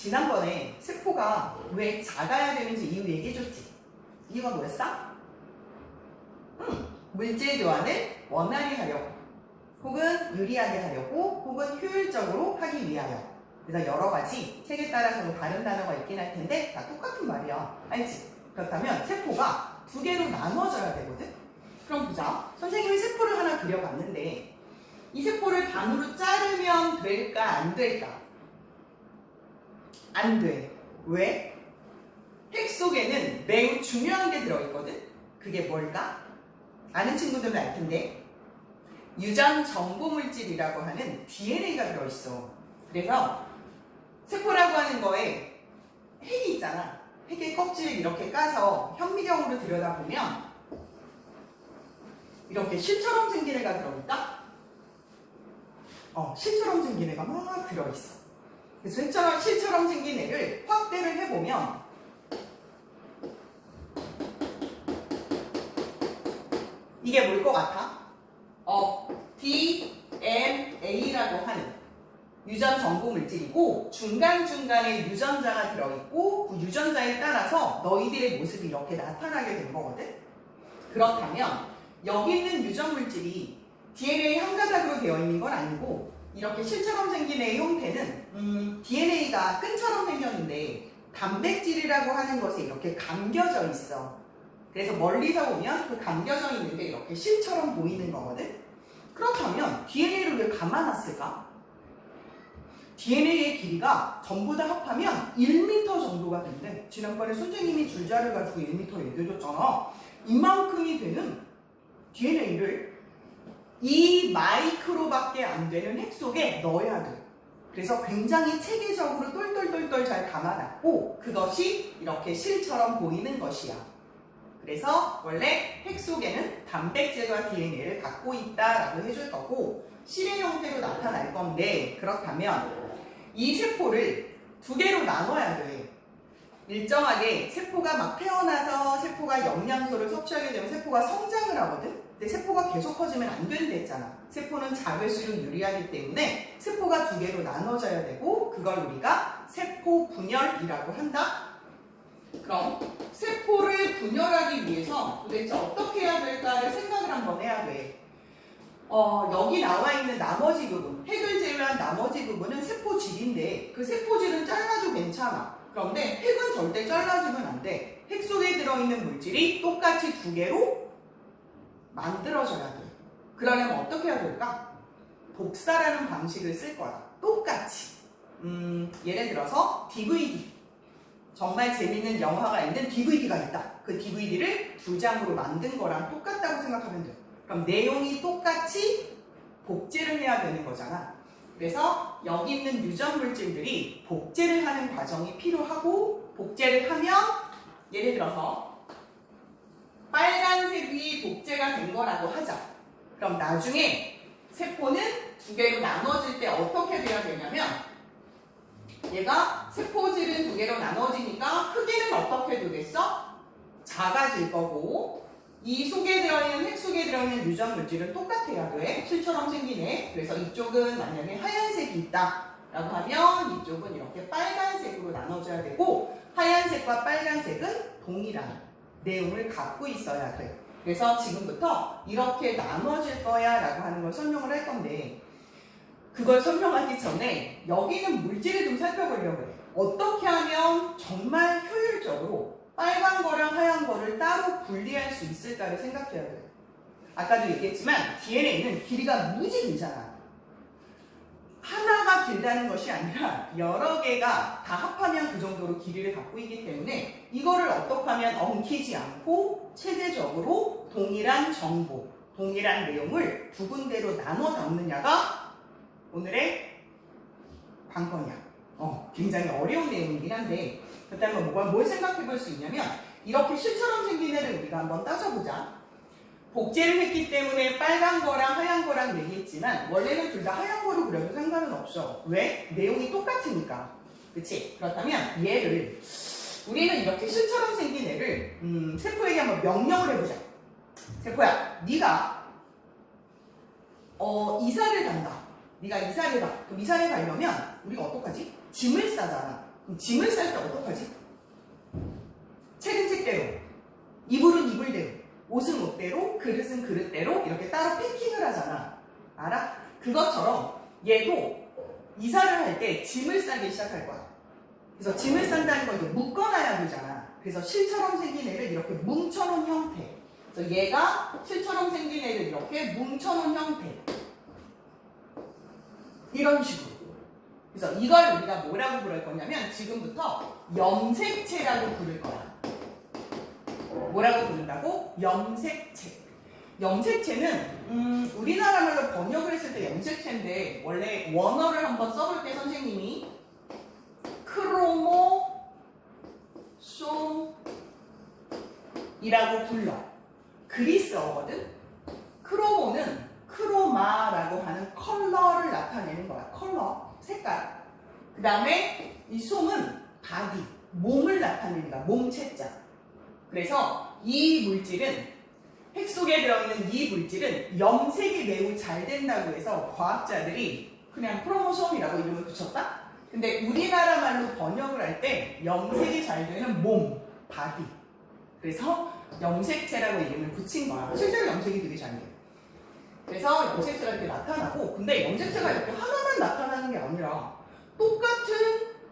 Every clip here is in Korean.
지난번에 세포가 왜 작아야 되는지 이유 얘기해줬지? 이유가 뭐였어? 물질 교환을 원활히 하려고, 혹은 유리하게 하려고, 혹은 효율적으로 하기 위하여. 그래서 여러 가지 책에 따라서는 다른 단어가 있긴 할 텐데 다 똑같은 말이야. 알지? 그렇다면 세포가 두 개로 나눠져야 되거든? 그럼 보자. 선생님이 세포를 하나 그려봤는데 이 세포를 반으로 자르면 될까 안 될까? 안 돼. 왜? 핵 속에는 매우 중요한 게 들어있거든? 그게 뭘까? 아는 친구들은 알 텐데 유전 정보 물질이라고 하는 DNA가 들어있어. 그래서 세포라고 하는 거에 핵이 있잖아. 핵의 껍질을 이렇게 까서 현미경으로 들여다보면 이렇게 실처럼 생긴 애가 들어있다? 실처럼 생긴 애가 막 들어있어. 그래서 실처럼 생긴 애를 확대를 해보면 이게 뭘 것 같아? DNA라고 하는 유전 정보 물질이고 중간중간에 유전자가 들어있고 그 유전자에 따라서 너희들의 모습이 이렇게 나타나게 된 거거든? 그렇다면 여기 있는 유전 물질이 DNA 한 가닥으로 되어 있는 건 아니고 이렇게 실처럼 생긴 애의 형태는 DNA가 끈처럼 생겼는데 단백질이라고 하는 것에 이렇게 감겨져 있어. 그래서 멀리서 보면 그 감겨져 있는 게 이렇게 실처럼 보이는 거거든? 그렇다면 DNA를 왜 감아놨을까? DNA의 길이가 전부 다 합하면 1m 정도가 된대. 지난번에 선생님이 줄자를 가지고 1m 얘기해줬잖아. 이만큼이 되는 DNA를 이 마이크로밖에 안 되는 핵 속에 넣어야 돼. 그래서 굉장히 체계적으로 똘똘똘똘 잘 감아놨고 그것이 이렇게 실처럼 보이는 것이야. 그래서 원래 핵 속에는 단백질과 DNA를 갖고 있다라고 해줄 거고 실의 형태로 나타날 건데 그렇다면 이 세포를 두 개로 나눠야 돼. 일정하게 세포가 막 태어나서 세포가 영양소를 섭취하게 되면 세포가 성장을 하거든? 근데 세포가 계속 커지면 안 된다 했잖아. 세포는 작을수록 유리하기 때문에 세포가 두 개로 나눠져야 되고 그걸 우리가 세포 분열이라고 한다? 그럼 세포를 분열하기 위해서 도대체 어떻게 해야 될까를 생각을 한번 해야 돼. 여기 나와 있는 나머지 부분, 핵을 제외한 나머지 부분은 세포질인데 그 세포질은 잘라도 괜찮아. 그런데 핵은 절대 잘라주면 안 돼. 핵 속에 들어있는 물질이 똑같이 두 개로 만들어져야 돼. 그러려면 어떻게 해야 될까? 복사라는 방식을 쓸 거야. 똑같이. 예를 들어서 DVD. 정말 재밌는 영화가 있는 DVD가 있다. 그 DVD를 두 장으로 만든 거랑 똑같다고 생각하면 돼. 그럼 내용이 똑같이 복제를 해야 되는 거잖아. 그래서 여기 있는 유전 물질들이 복제를 하는 과정이 필요하고 복제를 하면 예를 들어서 빨간색이 복제가 된 거라고 하자. 그럼 나중에 세포는 두 개로 나눠질 때 어떻게 돼야 되냐면 얘가 세포질은 두 개로 나눠지니까 크기는 어떻게 되겠어? 작아질 거고 이 속에 들어있는 핵 속에 들어있는 유전 물질은 똑같아야 돼. 실처럼 생긴 애. 그래서 이쪽은 만약에 하얀색이 있다 라고 하면 이쪽은 이렇게 빨간색으로 나눠져야 되고 하얀색과 빨간색은 동일한 내용을 갖고 있어야 돼. 그래서 지금부터 이렇게 나눠질 거야 라고 하는 걸 설명을 할 건데 그걸 설명하기 전에 여기 있는 물질을 좀 살펴보려고 해. 어떻게 하면 정말 효율적으로 빨간 거랑 하얀 거를 따로 분리할 수 있을까를 생각해야 돼요. 아까도 얘기했지만 DNA는 길이가 무지 길잖아. 하나가 길다는 것이 아니라 여러 개가 다 합하면 그 정도로 길이를 갖고 있기 때문에 이거를 어떻게 하면 엉키지 않고 체계적으로 동일한 정보, 동일한 내용을 두 군데로 나눠 담느냐가 오늘의 관건이야. 굉장히 어려운 내용이긴 한데 그렇다면 뭘 생각해 볼 수 있냐면 이렇게 실처럼 생긴 애를 우리가 한번 따져보자. 복제를 했기 때문에 빨간 거랑 하얀 거랑 얘기했지만 원래는 둘 다 하얀 거로 그려도 상관은 없어. 왜? 내용이 똑같으니까. 그치? 그렇다면 얘를 우리는 이렇게 실처럼 생긴 애를 세포에게 한번 명령을 해보자. 세포야, 네가 이사를 간다. 네가 이사를 가. 그럼 이사를 가려면 우리가 어떡하지? 짐을 싸잖아. 짐을 쌀 때 어떡하지? 책은 책대로, 이불은 이불대로, 옷은 옷대로, 그릇은 그릇대로 이렇게 따로 패킹을 하잖아. 알아? 그것처럼 얘도 이사를 할 때 짐을 싸기 시작할 거야. 그래서 짐을 싼다는 건 이제 묶어놔야 되잖아. 그래서 실처럼 생긴 애를 이렇게 뭉쳐놓은 형태. 그래서 얘가 실처럼 생긴 애를 이렇게 뭉쳐놓은 형태. 이런 식으로. 그래서 이걸 우리가 뭐라고 부를 거냐면 지금부터 염색체라고 부를 거야. 뭐라고 부른다고? 염색체. 염색체는 우리나라 말로 번역을 했을 때 염색체인데 원래 원어를 한번 써볼 때 선생님이 크로모솜이라고 불러. 그리스어거든. 크로모는 크로마라고 하는 컬러를 나타내는 거야. 컬러, 색깔. 그 다음에 이 솜은 바디, 몸을 나타내는 거야. 몸체자. 그래서 이 물질은, 핵 속에 들어있는 이 물질은 염색이 매우 잘 된다고 해서 과학자들이 그냥 크로모솜이라고 이름을 붙였다? 근데 우리나라 말로 번역을 할 때 염색이 잘 되는 몸, 바디. 그래서 염색체라고 이름을 붙인 거야. 실제로 염색이 되게 잘 돼. 그래서 염색체가 이렇게 나타나고, 근데 염색체가 이렇게 하나만 나타나는 게 아니라 똑같은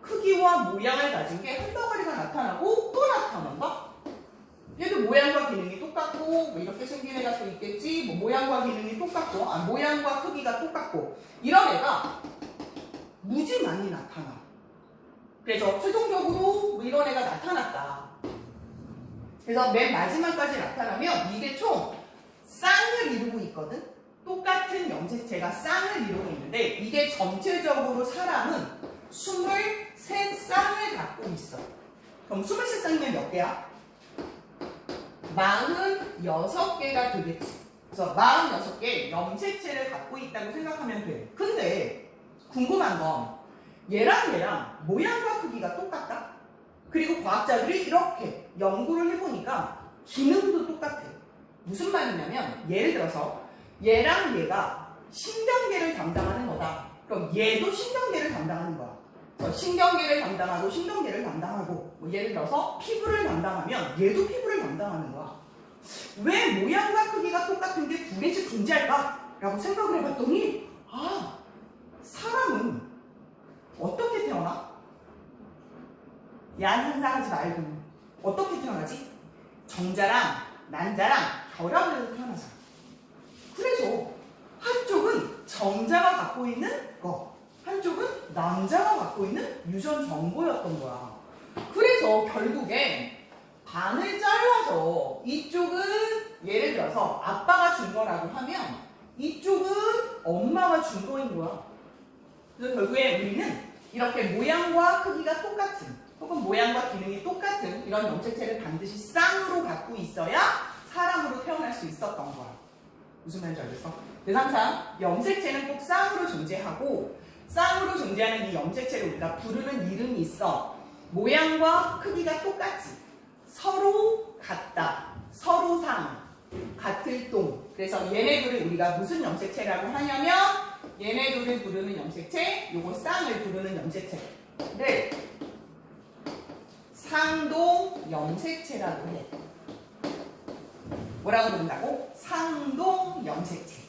크기와 모양을 가진 게 한 덩어리가 나타나고 또 나타난다? 얘도 모양과 기능이 똑같고, 뭐 이렇게 생긴 애가 또 있겠지, 뭐 모양과 기능이 똑같고, 모양과 크기가 똑같고, 이런 애가 무지 많이 나타나. 그래서 최종적으로 뭐 이런 애가 나타났다. 그래서 맨 마지막까지 나타나면 이게 총 쌍을 이루고 있거든? 똑같은 염색체가 쌍을 이루고 있는데 이게 전체적으로 사람은 23쌍을 갖고 있어. 그럼 23쌍이면 몇 개야? 46개가 되겠지. 그래서 46개 염색체를 갖고 있다고 생각하면 돼. 근데 궁금한 건 얘랑 모양과 크기가 똑같다? 그리고 과학자들이 이렇게 연구를 해보니까 기능도 똑같아. 무슨 말이냐면 예를 들어서 얘랑 얘가 신경계를 담당하는 거다. 그럼 얘도 신경계를 담당하는 거야. 그래서 신경계를 담당하고 신경계를 담당하고, 뭐 예를 들어서 피부를 담당하면 얘도 피부를 담당하는 거야. 왜 모양과 크기가 똑같은 게 두 개씩 존재할까? 라고 생각을 해봤더니 사람은 어떻게 태어나? 야한 상상하지 말고 어떻게 태어나지? 정자랑 난자랑 결합을 해서 태어나잖아. 그래서 한쪽은 정자가 갖고 있는 거, 한쪽은 남자가 갖고 있는 유전 정보였던 거야. 그래서 결국엔 반을 잘라서 이쪽은 예를 들어서 아빠가 준 거라고 하면 이쪽은 엄마가 준 거인 거야. 그래서 결국에 우리는 이렇게 모양과 크기가 똑같은, 혹은 모양과 기능이 똑같은 이런 염색체를 반드시 쌍으로 갖고 있어야 사람으로 태어날 수 있었던 거야. 무슨 말인지 알겠어? 그래서 항상 염색체는 꼭 쌍으로 존재하고, 쌍으로 존재하는 이 염색체를 우리가 부르는 이름이 있어. 모양과 크기가 똑같지, 서로 같다, 서로 상, 같을 동. 그래서 얘네들을 우리가 무슨 염색체라고 하냐면 얘네들을 부르는 염색체, 요거 쌍을 부르는 염색체를 상동 염색체라고 해. 뭐라고 부른다고? 상동 염색체.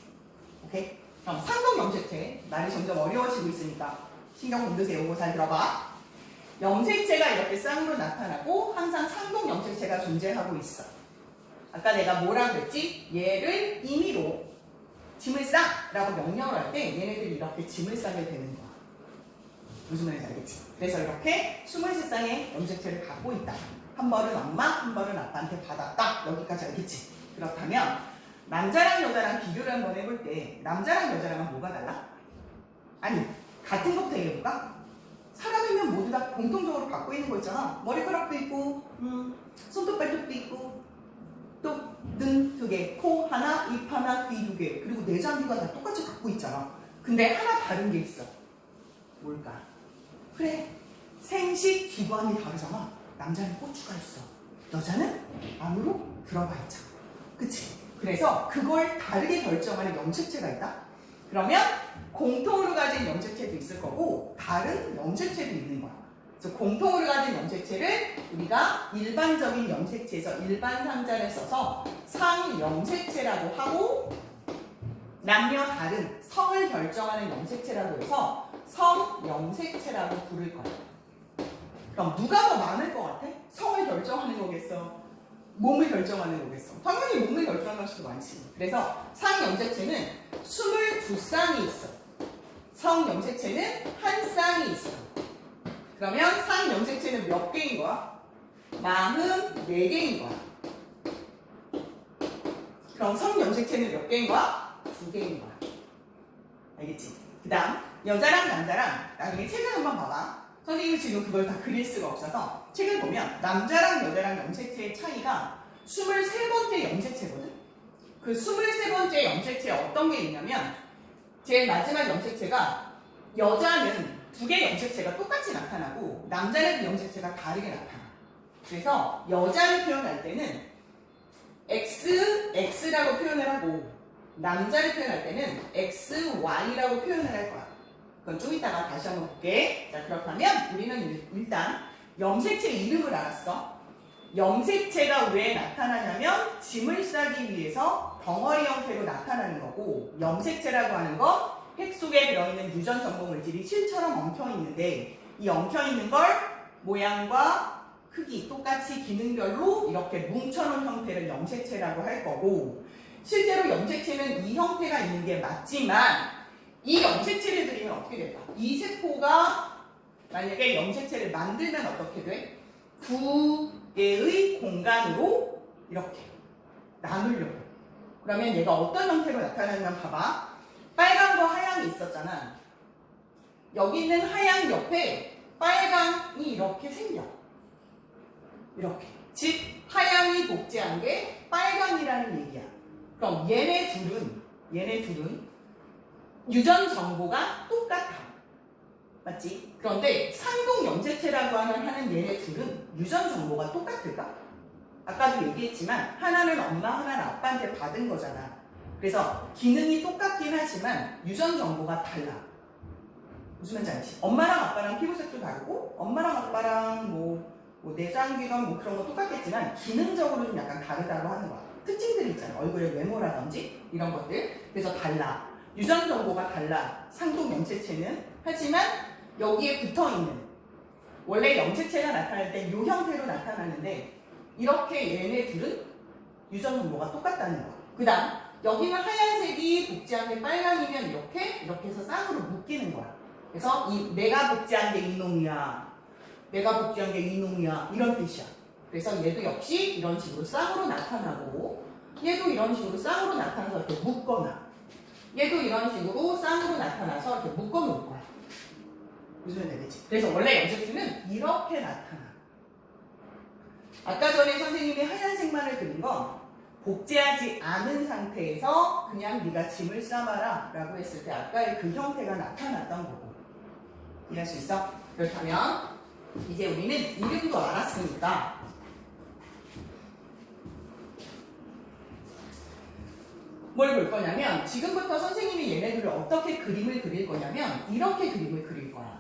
오케이? 그럼 상동 염색체, 말이 점점 어려워지고 있으니까 신경 좀 드세요. 이거 잘 들어봐. 염색체가 이렇게 쌍으로 나타나고 항상 상동 염색체가 존재하고 있어. 아까 내가 뭐라 그랬지? 얘를 임의로 짐을 싸라고 명령을 할 때 얘네들이 이렇게 짐을 싸게 되는 거야. 무슨 말인지 알겠지? 그래서 이렇게 23쌍의 염색체를 갖고 있다. 한 벌은 엄마, 한 벌은 아빠한테 받았다. 여기까지 알겠지? 그렇다면 남자랑 여자랑 비교를 한번 해볼 때 남자랑 여자랑은 뭐가 달라? 아니, 같은 것부터 얘기해볼까? 사람이면 모두 다 공통적으로 갖고 있는 거 있잖아. 머리카락도 있고, 손톱 발톱도 있고, 또 눈 2개, 코 하나, 입 하나, 귀 2개, 그리고 내장기가 다 똑같이 갖고 있잖아. 근데 하나 다른 게 있어. 뭘까? 그래, 생식 기관이 다르잖아. 남자는 고추가 있어, 여자는 안으로 들어가 있잖아. 그치? 그래서 그걸 다르게 결정하는 염색체가 있다? 그러면 공통으로 가진 염색체도 있을 거고 다른 염색체도 있는 거야. 그래서 공통으로 가진 염색체를 우리가 일반적인 염색체에서 일반 상자를 써서 상염색체라고 하고, 남녀 다른 성을 결정하는 염색체라고 해서 성염색체라고 부를 거야. 그럼 누가 더 많을 것 같아? 성을 결정하는 거겠어? 몸을 결정하는 거겠어? 당연히 몸을 결정하는 것이 더 많지. 그래서 상염색체는 22쌍이 있어. 성염색체는 한 쌍이 있어. 그러면 상염색체는 몇 개인 거야? 44개인 거야. 그럼 성염색체는 몇 개인 거야? 2개인 거야. 알겠지? 그 다음 여자랑 남자랑 나중에 책을 한번 봐봐. 선생님이 지금 그걸 다 그릴 수가 없어서 책을 보면 남자랑 여자랑 염색체의 차이가 23번째 염색체거든. 그 23번째 염색체에 어떤 게 있냐면 제일 마지막 염색체가 여자는 2개 염색체가 똑같이 나타나고 남자는 그 염색체가 다르게 나타나. 그래서 여자를 표현할 때는 XX라고 표현을 하고 남자를 표현할 때는 XY라고 표현을 할 거야. 그건 좀 이따가 다시 한번 볼게. 자, 그렇다면 우리는 일단 염색체 이름을 알았어. 염색체가 왜 나타나냐면 짐을 싸기 위해서 덩어리 형태로 나타나는 거고, 염색체라고 하는 건 핵 속에 들어있는 유전 정보 물질이 실처럼 엉켜있는데 이 엉켜있는 걸 모양과 크기 똑같이 기능별로 이렇게 뭉쳐놓은 형태를 염색체라고 할 거고, 실제로 염색체는 이 형태가 있는 게 맞지만 이 염색체를 들이면 어떻게 될까? 이 세포가 만약에 염색체를 만들면 어떻게 돼? 2개의 공간으로 이렇게 나누려고. 그러면 얘가 어떤 형태로 나타나냐면 봐봐. 빨강과 하양이 있었잖아. 여기 있는 하양 옆에 빨강이 이렇게 생겨. 이렇게. 즉 하양이 복제한 게 빨강이라는 얘기야. 그럼 얘네 둘은 유전 정보가 똑같아. 맞지? 그런데 상동 염색체라고 하는 얘네 둘은 유전 정보가 똑같을까? 아까도 얘기했지만 하나는 엄마, 하나는 아빠한테 받은 거잖아. 그래서 기능이 똑같긴 하지만 유전 정보가 달라. 무슨 말인지 알지? 엄마랑 아빠랑 피부색도 다르고 엄마랑 아빠랑 뭐 내장기관 뭐 그런 거 똑같겠지만 기능적으로 좀 약간 다르다고 하는 거야. 특징들이 있잖아. 얼굴의 외모라든지 이런 것들. 그래서 달라. 유전 정보가 달라. 상동 염색체는. 하지만 여기에 붙어있는 원래 염색체가 나타날 때 이 형태로 나타나는데 이렇게 얘네 둘은 유전 정보가 똑같다는 거야. 그 다음 여기는 하얀색이 복제한 게 빨강이면 이렇게 해서 쌍으로 묶이는 거야. 그래서 내가 복제한 게 이놈이야, 내가 복제한 게 이놈이야, 이런 뜻이야. 그래서 얘도 역시 이런 식으로 쌍으로 나타나고, 얘도 이런 식으로 쌍으로 나타나서 이렇게 묶거나, 얘도 이런 식으로 쌍으로 나타나서 이렇게 묶어놓을 거야. 무슨 말인지 알겠지? 그래서 원래 염색체는 이렇게 나타나. 아까 전에 선생님이 하얀색만을 그린 건 복제하지 않은 상태에서 그냥 네가 짐을 싸봐라 라고 했을 때 아까의 그 형태가 나타났던 거고. 이해할 수 있어? 그렇다면 이제 우리는 이름도 알았으니까 뭘 볼 거냐면 지금부터 선생님이 얘네들을 어떻게 그림을 그릴 거냐면 이렇게 그림을 그릴 거야.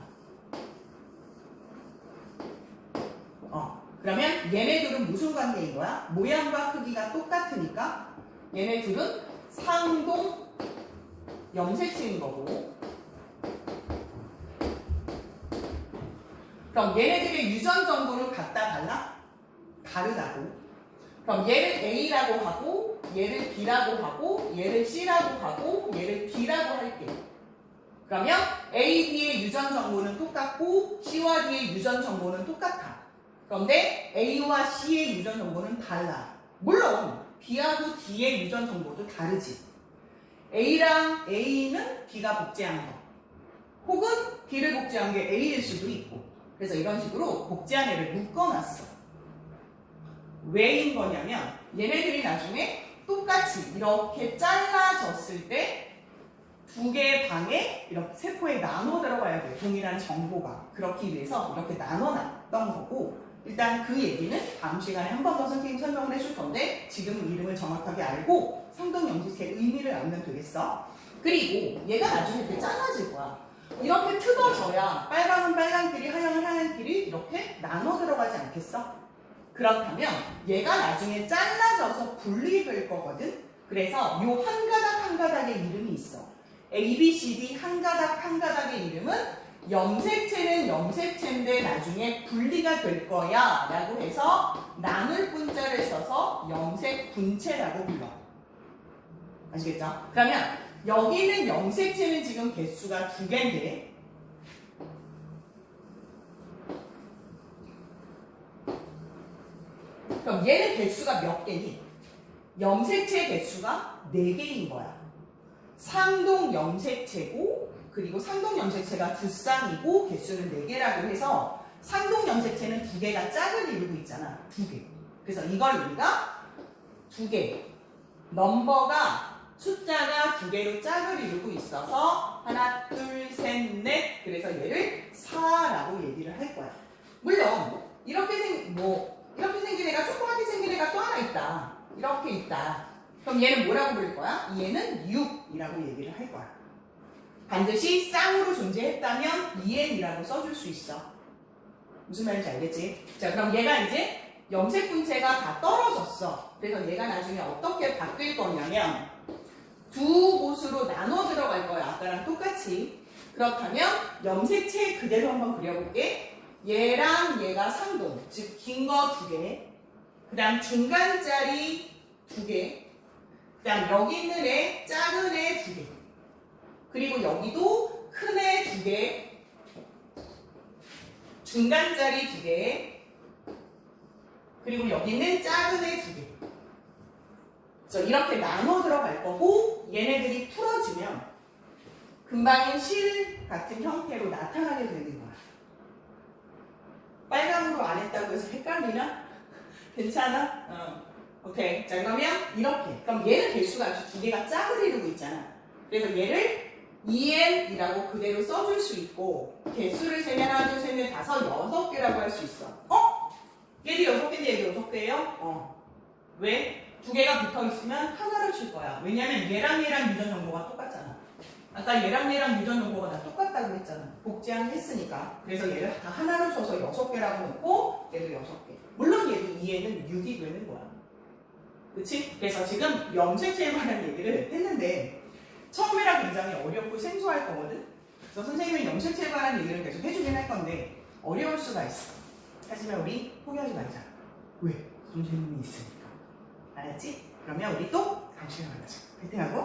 그러면 얘네들은 무슨 관계인 거야? 모양과 크기가 똑같으니까 얘네들은 상동 염색체인 거고, 그럼 얘네들의 유전 정보는 같다 달라? 다르다고. 그럼 얘를 A라고 하고 얘를 B라고 하고 얘를 C라고 하고 얘를 D라고 할게. 그러면 A, B의 유전 정보는 똑같고 C와 D의 유전 정보는 똑같아. 그런데 A와 C의 유전 정보는 달라. 물론 B하고 D의 유전 정보도 다르지. A랑 A는 B가 복제한 거, 혹은 B를 복제한 게 A일 수도 있고. 그래서 이런 식으로 복제한 애를 묶어놨어. 왜인 거냐면 얘네들이 나중에 똑같이 이렇게 잘라졌을 때 두 개의 방에 이렇게 세포에 나눠 들어가야 돼. 동일한 정보가. 그렇기 위해서 이렇게 나눠놨던 거고, 일단 그 얘기는 다음 시간에 한 번 더 선생님이 설명을 해줄 건데 지금은 이름을 정확하게 알고 상동 염색체의 의미를 알면 되겠어. 그리고 얘가 나중에 이렇게 잘라질 거야. 이렇게 뜯어져야 빨강은 빨강끼리 하얀은 하얀끼리 이렇게 나눠 들어가지 않겠어? 그렇다면 얘가 나중에 잘라져서 분리될 거거든? 그래서 요 한 가닥 한 가닥의 이름이 있어. A, B, C, D 한 가닥 한 가닥의 이름은 염색체는 염색체인데 나중에 분리가 될 거야 라고 해서 나눌 분자를 써서 염색분체라고 불러. 아시겠죠? 그러면 여기 있는 염색체는 지금 개수가 2개인데 그럼 얘는 개수가 몇 개니? 염색체 개수가 4개인 거야. 상동 염색체고 그리고 상동 염색체가 2쌍이고 개수는 4개라고 해서 상동 염색체는 2개가 짝을 이루고 있잖아. 2개. 그래서 이걸 우리가 2개. 넘버가 숫자가 2개로 짝을 이루고 있어서 하나, 둘, 셋, 넷. 그래서 얘를 4라고 얘기를 할 거야. 물론 이렇게 생긴 애가 조그맣게 생긴 애가 또 하나 있다. 이렇게 있다. 그럼 얘는 뭐라고 부를 거야? 얘는 6이라고 얘기를 할 거야. 반드시 쌍으로 존재했다면 2n이라고 써줄 수 있어. 무슨 말인지 알겠지? 자, 그럼 얘가 이제 염색분체가 다 떨어졌어. 그래서 얘가 나중에 어떻게 바뀔 거냐면 두 곳으로 나눠 들어갈 거야. 아까랑 똑같이. 그렇다면 염색체 그대로 한번 그려볼게. 얘랑 얘가 상동, 즉 긴 거 2개, 그 다음 중간짜리 2개, 그 다음 여기 있는 애 작은 애 2개, 그리고 여기도 큰 애 2개, 중간짜리 2개, 그리고 여기 있는 작은 애 2개. 그래서 이렇게 나눠 들어갈 거고 얘네들이 풀어지면 금방인 실 같은 형태로 나타나게 되는 거야. 빨강으로 안 했다고 해서 헷갈리나? 괜찮아? 오케이. 자, 그러면 이렇게. 그럼 얘는 개수가 아주 2개가 짝을 이루고 있잖아. 그래서 얘를 2n이라고 그대로 써줄 수 있고 개수를 세면 하나, 둘, 셋, 넷, 다섯, 6개라고 할 수 있어. 얘도 6개인데 얘도 6개예요? 왜? 2개가 붙어 있으면 하나로 칠 거야. 왜냐면 얘랑 유전 정보가 똑같잖아. 아까 얘랑 유전 정보가 다 똑같다고 했잖아. 복제한 했으니까. 그래서 얘를 다 하나로 쳐서 6개라고 놓고 얘도 6개. 물론 얘도 2에는 6이 되는 거야. 그치? 그래서 지금 염색체에 관한 얘기를 했는데 처음이라 굉장히 어렵고 생소할 거거든. 그래서 선생님은 염색체에 관한 얘기를 계속 해주긴 할 건데 어려울 수가 있어. 하지만 우리 포기하지 말자. 왜? 좀 재능이 있으니까. 알았지? 그러면 우리 또 다음 시간에 만나자. 파이팅하고